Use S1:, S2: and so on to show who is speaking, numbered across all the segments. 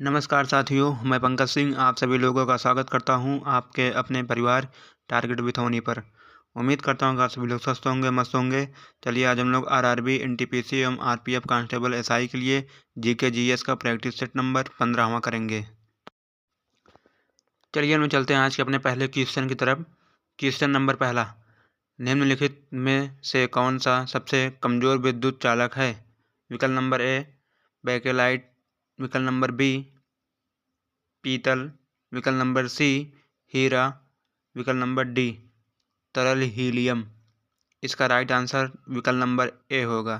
S1: नमस्कार साथियों, मैं पंकज सिंह आप सभी लोगों का स्वागत करता हूं आपके अपने परिवार टारगेट विथ होनी पर। उम्मीद करता हूं कि आप सभी लोग स्वस्थ होंगे, मस्त होंगे। चलिए आज हम लोग आरआरबी, एनटीपीसी एवं आरपीएफ कांस्टेबल एसआई के लिए जीके जीएस का प्रैक्टिस सेट नंबर 15वां करेंगे। चलिए हम चलते हैं आज के अपने पहले क्वेश्चन की तरफ। क्वेश्चन नंबर पहला, निम्नलिखित में से कौन सा सबसे कमज़ोर विद्युत चालक है? विकल्प नंबर ए बेकेलाइट, विकल्प नंबर बी पीतल, विकल्प नंबर सी हीरा, विकल्प नंबर डी तरल हीलियम। इसका राइट आंसर विकल्प नंबर ए होगा।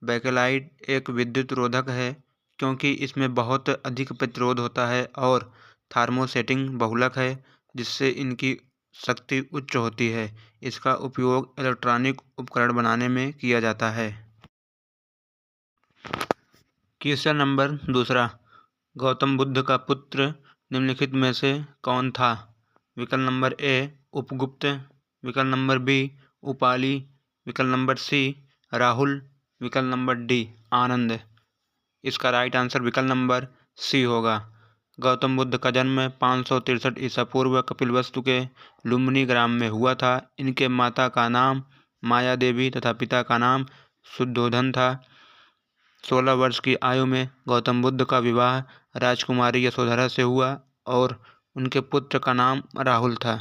S1: बेकेलाइट एक विद्युत रोधक है क्योंकि इसमें बहुत अधिक प्रतिरोध होता है और थर्मोसेटिंग बहुलक है, जिससे इनकी शक्ति उच्च होती है। इसका उपयोग इलेक्ट्रॉनिक उपकरण बनाने में किया जाता है। क्वेश्चन नंबर दूसरा, गौतम बुद्ध का पुत्र निम्नलिखित में से कौन था? विकल्प नंबर ए उपगुप्त, विकल्प नंबर बी उपाली, विकल्प नंबर सी राहुल, विकल्प नंबर डी आनंद। इसका राइट आंसर विकल्प नंबर सी होगा। गौतम बुद्ध का जन्म 563 ईसा पूर्व कपिलवस्तु के लुम्बिनी ग्राम में हुआ था। इनके माता का नाम माया देवी तथा पिता का नाम शुद्धोधन था। 16 वर्ष की आयु में गौतम बुद्ध का विवाह राजकुमारी यशोधरा से हुआ और उनके पुत्र का नाम राहुल था।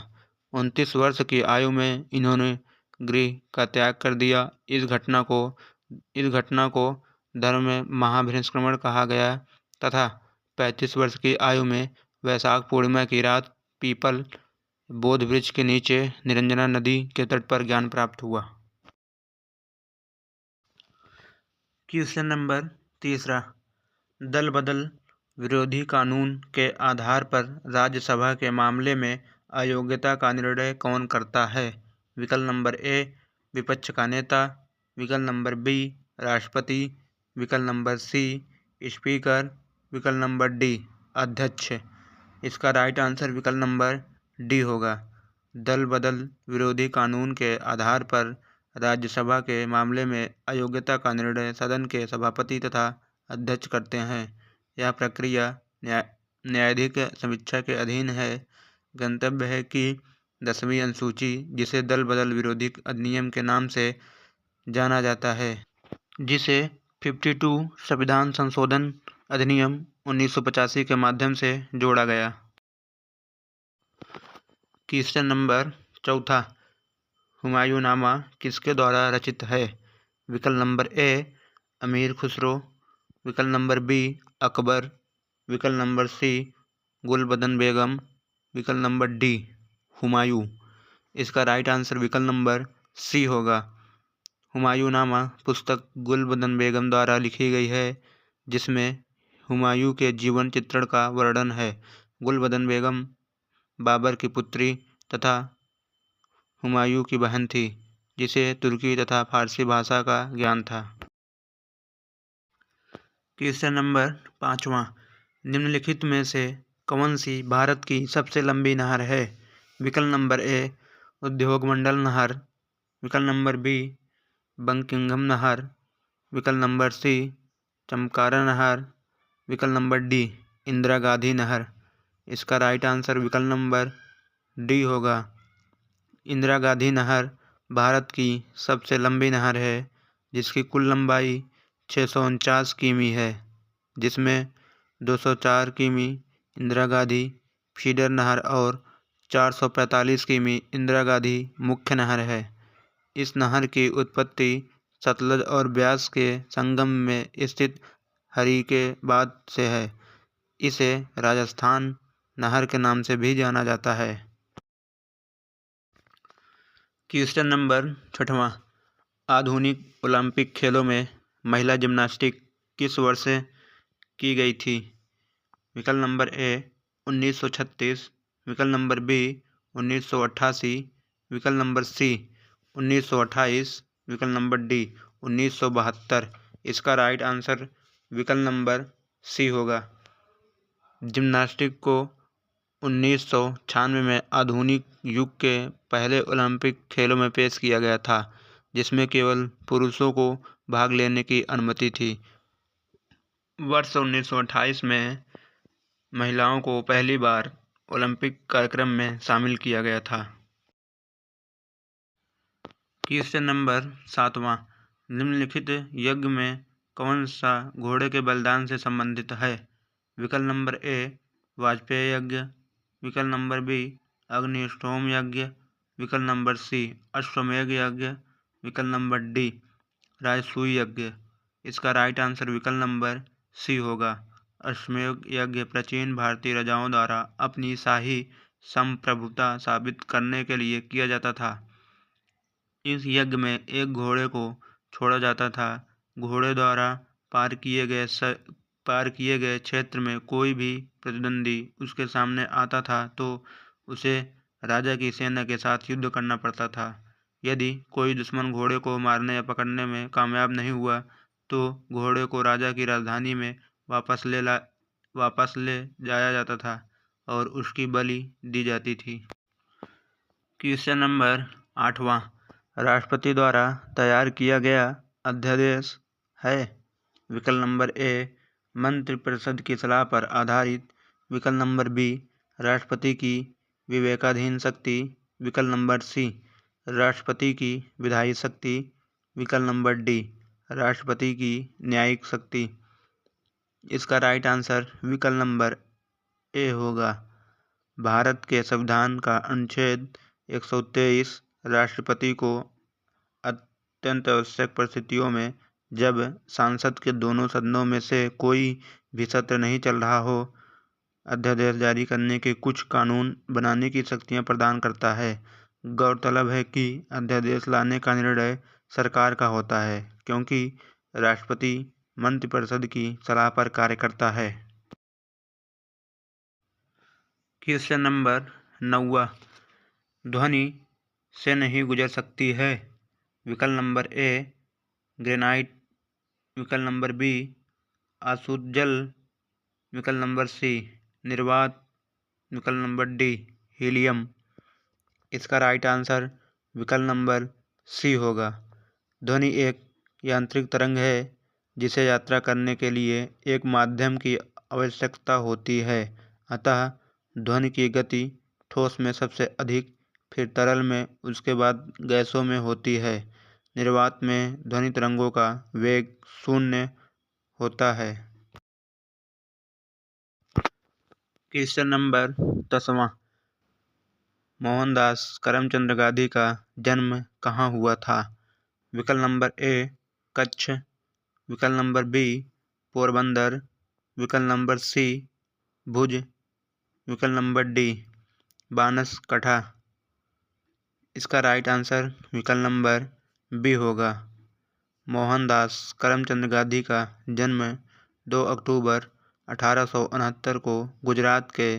S1: 29 वर्ष की आयु में इन्होंने गृह का त्याग कर दिया। इस घटना को धर्म में महाभिनिष्क्रमण कहा गया तथा 35 वर्ष की आयु में वैशाख पूर्णिमा की रात पीपल बोध वृक्ष के नीचे निरंजना नदी के तट पर ज्ञान प्राप्त हुआ। क्वेश्चन नंबर तीसरा, दल बदल विरोधी कानून के आधार पर राज्यसभा के मामले में अयोग्यता का निर्णय कौन करता है? विकल्प नंबर ए विपक्ष का नेता, विकल्प नंबर बी राष्ट्रपति, विकल्प नंबर सी स्पीकर, विकल्प नंबर डी अध्यक्ष। इसका राइट आंसर विकल्प नंबर डी होगा। दल बदल विरोधी कानून के आधार पर राज्यसभा के मामले में अयोग्यता का निर्णय सदन के सभापति तथा अध्यक्ष करते हैं। यह प्रक्रिया न्यायाधीश समीक्षा के अधीन है। गंतव्य है कि 10वीं अनुसूची, जिसे दल बदल विरोधी अधिनियम के नाम से जाना जाता है, जिसे 52 संविधान संशोधन अधिनियम 1985 के माध्यम से जोड़ा गया। क्वेश्चन नंबर चौथा, हुमायूंनामा किसके द्वारा रचित है? विकल्प नंबर ए अमीर खुसरो, विकल्प नंबर बी अकबर, विकल्प नंबर सी गुलबदन बेगम, विकल्प नंबर डी हुमायूं। इसका राइट आंसर विकल्प नंबर सी होगा। हुमायूंनामा पुस्तक गुलबदन बेगम द्वारा लिखी गई है, जिसमें हुमायूं के जीवन चित्रण का वर्णन है। गुलबदन बेगम बाबर की पुत्री तथा हुमायूं की बहन थी, जिसे तुर्की तथा फारसी भाषा का ज्ञान था। क्वेश्चन नंबर पाँचवा, निम्नलिखित में से कौन सी भारत की सबसे लंबी नहर है? विकल्प नंबर ए उद्योगमंडल नहर, विकल्प नंबर बी बंकिंघम नहर, विकल्प नंबर सी चमकारा नहर, विकल्प नंबर डी इंदिरा गांधी नहर। इसका राइट आंसर विकल्प नंबर डी होगा। इंदिरा गांधी नहर भारत की सबसे लंबी नहर है, जिसकी कुल लंबाई 649 किमी है, जिसमें 204 किमी इंदिरा गांधी फीडर नहर और 445 किमी इंदिरा गांधी मुख्य नहर है। इस नहर की उत्पत्ति सतलज और ब्यास के संगम में स्थित हरिकेबाद से है। इसे राजस्थान नहर के नाम से भी जाना जाता है। क्वेश्चन नंबर छठवां, आधुनिक ओलंपिक खेलों में महिला जिम्नास्टिक किस वर्ष की गई थी? विकल्प नंबर ए 1936, विकल्प नंबर बी 1988, विकल्प नंबर सी 1928, विकल्प नंबर डी 1972। इसका राइट आंसर विकल्प नंबर सी होगा। जिम्नास्टिक को 1996 में आधुनिक युग के पहले ओलंपिक खेलों में पेश किया गया था, जिसमें केवल पुरुषों को भाग लेने की अनुमति थी। वर्ष 1928 में महिलाओं को पहली बार ओलंपिक कार्यक्रम में शामिल किया गया था? क्वेश्चन नंबर 7वां, निम्नलिखित यज्ञ में कौन सा घोड़े के बलिदान से संबंधित है? विकल्प नंबर ए वाजपेयी यज्ञ, विकल्प नंबर बी अग्निष्टोम यज्ञ, विकल्प नंबर सी अश्वमेध यज्ञ, विकल्प नंबर डी राजसूय यज्ञ। इसका राइट आंसर विकल्प नंबर सी होगा। अश्वमेध यज्ञ प्राचीन भारतीय राजाओं द्वारा अपनी शाही संप्रभुता साबित करने के लिए किया जाता था। इस यज्ञ में एक घोड़े को छोड़ा जाता था। घोड़े द्वारा पार किए गए क्षेत्र में कोई भी प्रतिद्वंदी उसके सामने आता था तो उसे राजा की सेना के साथ युद्ध करना पड़ता था। यदि कोई दुश्मन घोड़े को मारने या पकड़ने में कामयाब नहीं हुआ तो घोड़े को राजा की राजधानी में वापस ले जाया जाता था और उसकी बलि दी जाती थी। क्वेश्चन नंबर 8वां, राष्ट्रपति द्वारा तैयार किया गया अध्यादेश है? विकल्प नंबर ए मंत्रिपरिषद की सलाह पर आधारित, विकल्प नंबर बी राष्ट्रपति की विवेकाधीन शक्ति, विकल्प नंबर सी राष्ट्रपति की विधायी शक्ति, विकल्प नंबर डी राष्ट्रपति की न्यायिक शक्ति। इसका राइट आंसर विकल्प नंबर ए होगा। भारत के संविधान का अनुच्छेद 123 राष्ट्रपति को अत्यंत आवश्यक परिस्थितियों में, जब संसद के दोनों सदनों में से कोई भी सत्र नहीं चल रहा हो, अध्यादेश जारी करने के कुछ कानून बनाने की शक्तियां प्रदान करता है। गौरतलब है कि अध्यादेश लाने का निर्णय सरकार का होता है क्योंकि राष्ट्रपति मंत्रिपरिषद की सलाह पर कार्य करता है। क्वेश्चन नंबर 9वां, ध्वनि से नहीं गुजर सकती है? विकल्प नंबर ए ग्रेनाइट, विकल्प नंबर बी अशुद्ध जल, विकल्प नंबर सी निर्वात, विकल्प नंबर डी हीलियम। इसका राइट आंसर विकल्प नंबर सी होगा। ध्वनि एक यांत्रिक तरंग है जिसे यात्रा करने के लिए एक माध्यम की आवश्यकता होती है। अतः ध्वनि की गति ठोस में सबसे अधिक, फिर तरल में, उसके बाद गैसों में होती है। निर्वात में ध्वनि तरंगों का वेग 0 होता है। क्वेश्चन नंबर 10वां, मोहनदास करमचंद गांधी का जन्म कहाँ हुआ था? विकल्प नंबर ए कच्छ, विकल्प नंबर बी पोरबंदर, विकल्प नंबर सी भुज, विकल्प नंबर डी बांसकंठा। इसका राइट आंसर विकल्प नंबर बी होगा। मोहनदास करमचंद गांधी का जन्म 2 अक्टूबर 1869 को गुजरात के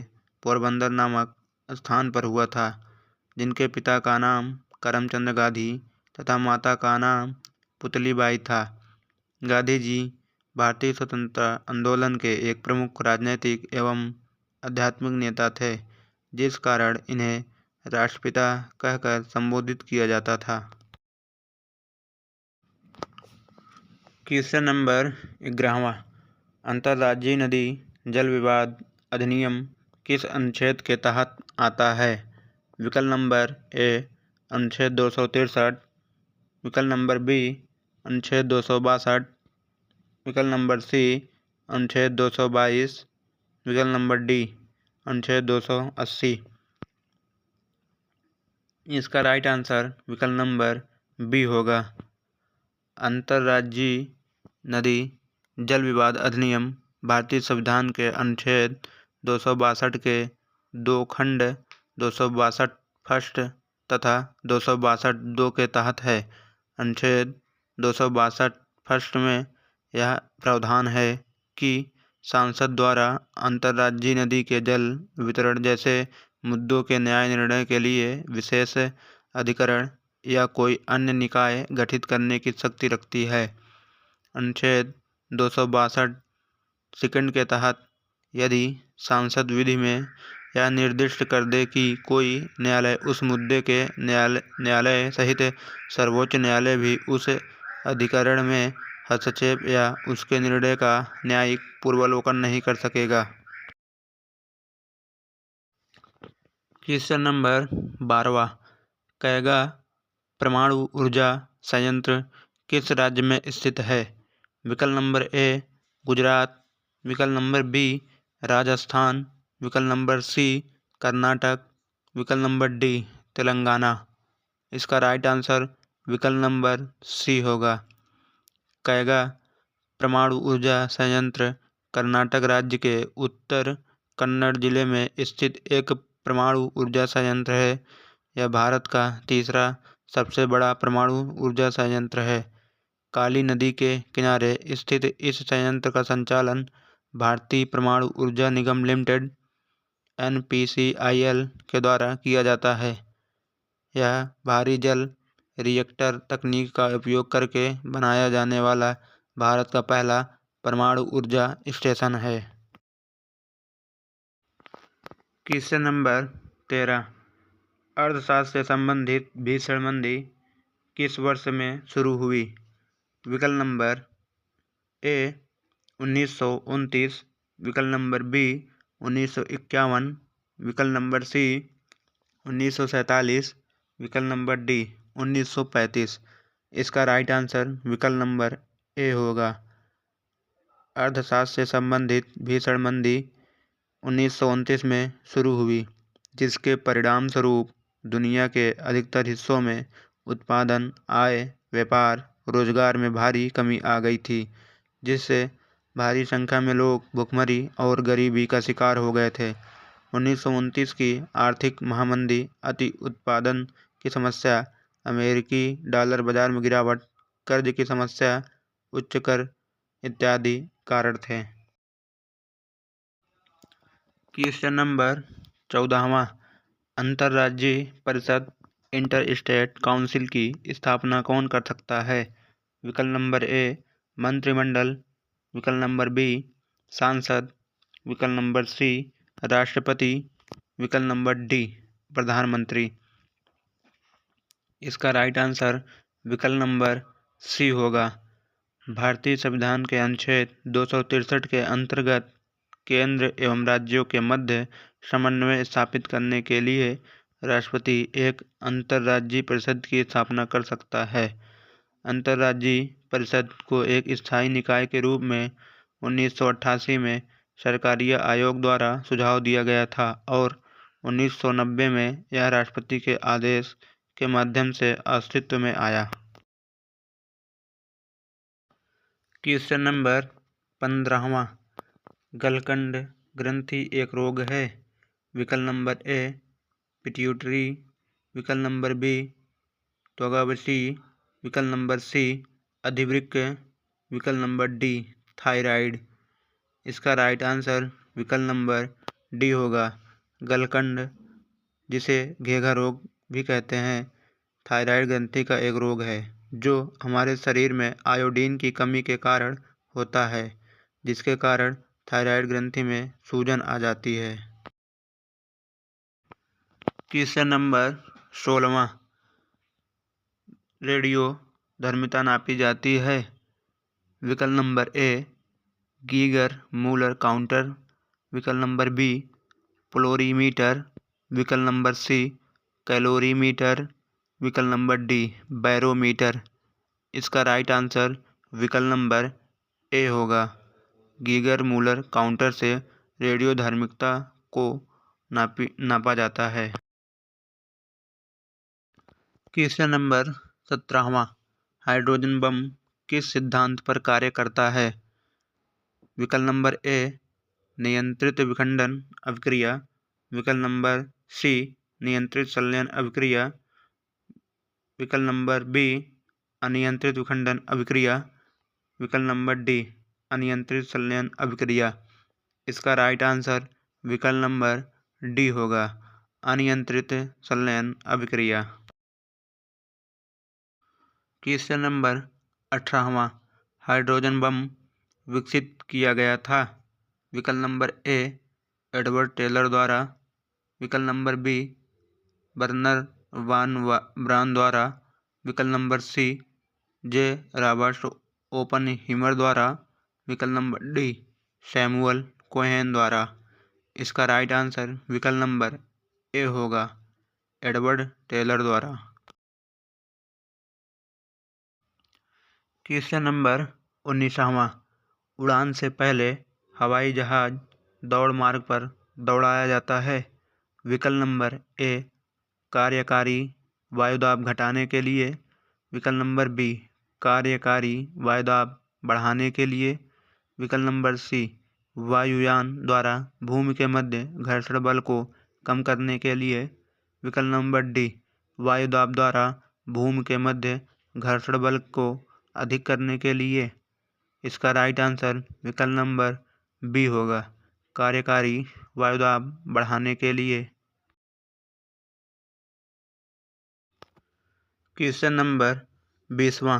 S1: पोरबंदर नामक स्थान पर हुआ था, जिनके पिता का नाम करमचंद गांधी तथा माता का नाम पुतलीबाई था। गांधी जी भारतीय स्वतंत्रता आंदोलन के एक प्रमुख राजनीतिक एवं आध्यात्मिक नेता थे, जिस कारण इन्हें राष्ट्रपिता कहकर संबोधित किया जाता था। क्वेश्चन नंबर 11वां, अंतर्राज्यीय नदी जल विवाद अधिनियम किस अनुच्छेद के तहत आता है? विकल्प नंबर ए अनुच्छेद 263, विकल्प नंबर बी अनुच्छेद 262, विकल्प नंबर सी अनुच्छेद 222, विकल्प नंबर डी अनुच्छेद 280। इसका राइट आंसर विकल्प नंबर बी होगा। अंतर्राज्यीय नदी जल विवाद अधिनियम भारतीय संविधान के अनुच्छेद 262 के 2 खंड 262 फर्स्ट तथा 262 2 के तहत है। अनुच्छेद 262 फर्स्ट में यह प्रावधान है कि संसद द्वारा अंतर्राज्यीय नदी के जल वितरण जैसे मुद्दों के न्याय निर्णय के लिए विशेष अधिकरण या कोई अन्य निकाय गठित करने की शक्ति रखती है। अनुच्छेद 262 सेकंड के तहत यदि संसद विधि में यह निर्दिष्ट कर दे कि कोई न्यायालय उस मुद्दे के न्यायालय सहित सर्वोच्च न्यायालय भी उस अधिकरण में हस्तक्षेप या उसके निर्णय का न्यायिक पूर्वावलोकन नहीं कर सकेगा। Question number 12वां। कैगा परमाणु ऊर्जा संयंत्र किस राज्य में स्थित है? विकल्प नंबर ए गुजरात, विकल्प नंबर बी राजस्थान, विकल्प नंबर सी कर्नाटक, विकल्प नंबर डी तेलंगाना। इसका राइट आंसर विकल्प नंबर सी होगा। कैगा परमाणु ऊर्जा संयंत्र कर्नाटक राज्य के उत्तर कन्नड़ जिले में स्थित एक परमाणु ऊर्जा संयंत्र है। यह भारत का तीसरा सबसे बड़ा परमाणु ऊर्जा संयंत्र है। काली नदी के किनारे स्थित इस संयंत्र का संचालन भारतीय परमाणु ऊर्जा निगम लिमिटेड NPCIL के द्वारा किया जाता है। यह भारी जल रिएक्टर तकनीक का उपयोग करके बनाया जाने वाला भारत का पहला परमाणु ऊर्जा स्टेशन है। Question number 13। अर्थशास्त्र से संबंधित भीषण मंदी किस वर्ष में शुरू हुई? विकल्प नंबर ए 1929, विकल्प नंबर बी 1951, विकल्प नंबर सी 1947, विकल्प नंबर डी 1935। इसका राइट आंसर विकल्प नंबर ए होगा। अर्थशास्त्र से संबंधित भीषण मंदी 1929 में शुरू हुई, जिसके परिणाम स्वरूप दुनिया के अधिकतर हिस्सों में उत्पादन, आय, व्यापार, रोजगार में भारी कमी आ गई थी, जिससे भारी संख्या में लोग भुखमरी और गरीबी का शिकार हो गए थे। 1929 की आर्थिक महामंदी, अति उत्पादन की समस्या, अमेरिकी डॉलर बाजार में गिरावट, कर्ज की समस्या, उच्च कर इत्यादि कारण थे। क्वेश्चन नंबर 14वां। अंतर्राज्यीय परिषद इंटर स्टेट काउंसिल की स्थापना कौन कर सकता है? विकल्प नंबर ए मंत्रिमंडल, विकल्प नंबर बी सांसद, विकल्प नंबर सी राष्ट्रपति, विकल्प नंबर डी प्रधानमंत्री। इसका राइट आंसर विकल्प नंबर सी होगा। भारतीय संविधान के अनुच्छेद 263 के अंतर्गत केंद्र एवं राज्यों के मध्य समन्वय स्थापित करने के लिए राष्ट्रपति एक अंतर्राज्यीय परिषद की स्थापना कर सकता है। अंतर्राज्यीय परिषद को एक स्थायी निकाय के रूप में 1988 में सरकारीय आयोग द्वारा सुझाव दिया गया था और 1990 में यह राष्ट्रपति के आदेश के माध्यम से अस्तित्व में आया। Question number 15वां। गलकंड ग्रंथि एक रोग है। विकल्प नंबर ए पिट्यूटरी, विकल्प नंबर बी त्वगावशी, विकल्प नंबर सी अधिवृक्क, विकल्प नंबर डी थायराइड। इसका राइट आंसर विकल्प नंबर डी होगा। गलकंड, जिसे घेघा रोग भी कहते हैं, थायराइड ग्रंथि का एक रोग है जो हमारे शरीर में आयोडीन की कमी के कारण होता है, जिसके कारण थायराइड ग्रंथि में सूजन आ जाती है। क्वेश्चन नंबर 16वां। रेडियो धर्मिता नापी जाती है। विकल्प number A Geiger Muller counter, विकल्प नंबर बी पोलोरीमीटर, विकल्प नंबर सी कैलोरीमीटर, विकल्प नंबर डी बैरोमीटर। इसका राइट आंसर विकल्प नंबर ए होगा। गीगर मूलर काउंटर से रेडियो धार्मिकता को नापा जाता है। क्वेश्चन नंबर 17वां। हाइड्रोजन बम किस सिद्धांत पर कार्य करता है? विकल्प नंबर ए नियंत्रित विखंडन अभिक्रिया, विकल्प नंबर सी नियंत्रित संलयन अभिक्रिया, विकल्प नंबर बी अनियंत्रित विखंडन अभिक्रिया, विकल्प नंबर डी अनियंत्रित संलयन अभिक्रिया। इसका राइट आंसर विकल्प नंबर डी होगा, अनियंत्रित संलयन अभिक्रिया। क्वेश्चन नंबर 18वां। हाइड्रोजन बम विकसित किया गया था। विकल्प नंबर ए एडवर्ड टेलर द्वारा, विकल्प नंबर बी बर्नर वान ब्राउन द्वारा, विकल्प नंबर सी जे रॉबर्ट ओपनहीमर द्वारा, विकल्प नंबर डी सैमुअल कोहेन द्वारा। इसका राइट आंसर विकल्प नंबर ए होगा एडवर्ड टेलर द्वारा। क्वेश्चन नंबर 19वां, उड़ान से पहले हवाई जहाज दौड़ मार्ग पर दौड़ाया जाता है। विकल्प नंबर ए कार्यकारी वायुदाब घटाने के लिए, विकल्प नंबर बी कार्यकारी वायुदाब बढ़ाने के लिए, विकल्प नंबर सी वायुयान द्वारा भूमि के मध्य घर्षण बल को कम करने के लिए, विकल्प नंबर डी वायुदाब द्वारा भूमि के मध्य घर्षण बल को अधिक करने के लिए। इसका राइट आंसर विकल्प नंबर बी होगा कार्यकारी वायुदाब बढ़ाने के लिए। क्वेश्चन नंबर 20वां,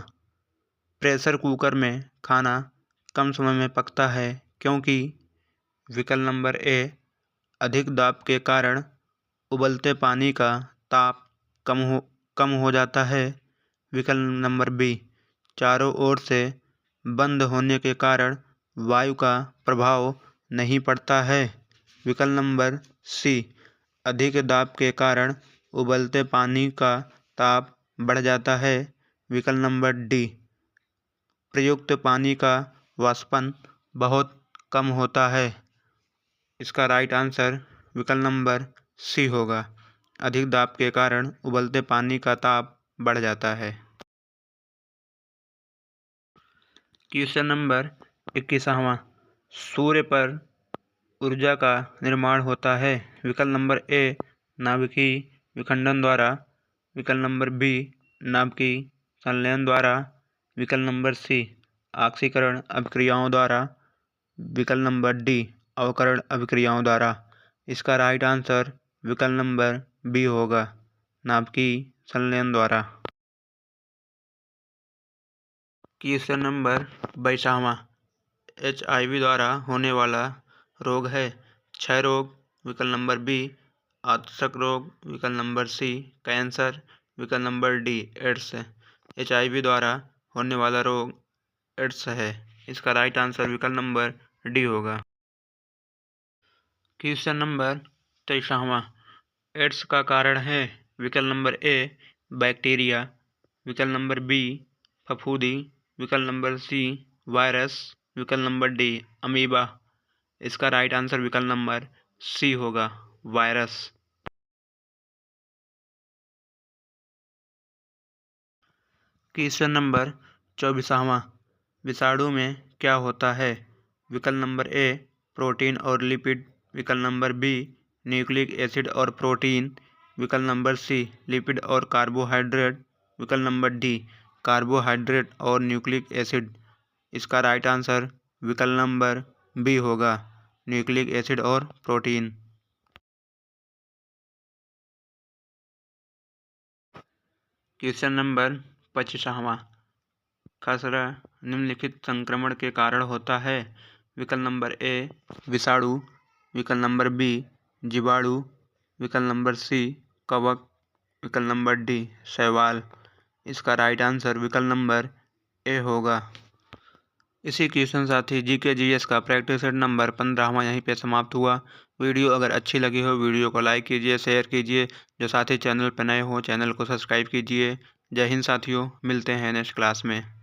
S1: प्रेशर कुकर में खाना कम समय में पकता है क्योंकि, विकल्प नंबर ए अधिक दाब के कारण उबलते पानी का ताप कम हो जाता है, विकल्प नंबर बी चारों ओर से बंद होने के कारण वायु का प्रभाव नहीं पड़ता है, विकल्प नंबर सी अधिक दाब के कारण उबलते पानी का ताप बढ़ जाता है, विकल्प नंबर डी प्रयुक्त पानी का वाष्पन बहुत कम होता है। इसका राइट आंसर विकल्प नंबर सी होगा अधिक दाब के कारण उबलते पानी का ताप बढ़ जाता है। क्वेश्चन नंबर 21वां, सूर्य पर ऊर्जा का निर्माण होता है। विकल्प नंबर ए नाभिकीय विखंडन द्वारा, विकल्प नंबर बी नाभिकीय संलयन द्वारा, विकल्प नंबर सी ऑक्सीकरण अभिक्रियाओं द्वारा, विकल्प नंबर डी अवकरण अभिक्रियाओं द्वारा। इसका राइट आंसर विकल्प नंबर बी होगा नाभिकीय संलयन द्वारा। क्वेश्चन नंबर 22वां, HIV द्वारा होने वाला रोग है। क्षय रोग, विकल्प नंबर बी आंत्रशक रोग, विकल्प नंबर सी कैंसर, विकल्प नंबर डी एड्स। HIV द्वारा होने वाला रोग एड्स है। इसका राइट आंसर विकल्प नंबर डी होगा। क्वेश्चन नंबर 23वां, एड्स का कारण है। विकल्प नंबर ए बैक्टीरिया, विकल्प नंबर बी फफूंदी, विकल्प नंबर सी वायरस, विकल्प नंबर डी अमीबा। इसका राइट आंसर विकल्प नंबर सी होगा वायरस। क्वेश्चन नंबर 24वां, विषाणु में क्या होता है। विकल्प नंबर ए प्रोटीन और लिपिड, विकल्प नंबर बी न्यूक्लिक एसिड और प्रोटीन, विकल्प नंबर सी लिपिड और कार्बोहाइड्रेट, विकल्प नंबर डी कार्बोहाइड्रेट और न्यूक्लिक एसिड। इसका राइट आंसर विकल्प नंबर बी होगा न्यूक्लिक एसिड और प्रोटीन। क्वेश्चन नंबर 25वां, खसरा निम्नलिखित संक्रमण के कारण होता है। विकल्प नंबर ए विषाणु, विकल्प नंबर बी जीवाणु, विकल्प नंबर सी कवक, विकल्प नंबर डी शैवाल। इसका राइट आंसर विकल्प नंबर ए होगा। इसी क्वेश्चन साथ ही जीके जीएस का प्रैक्टिस सेट नंबर 15वां यहीं पे समाप्त हुआ। वीडियो अगर अच्छी लगी हो वीडियो को लाइक कीजिए, शेयर कीजिए। जो साथी चैनल पर नए हो चैनल को सब्सक्राइब कीजिए। जय हिंद साथियों, मिलते हैं नेक्स्ट क्लास में।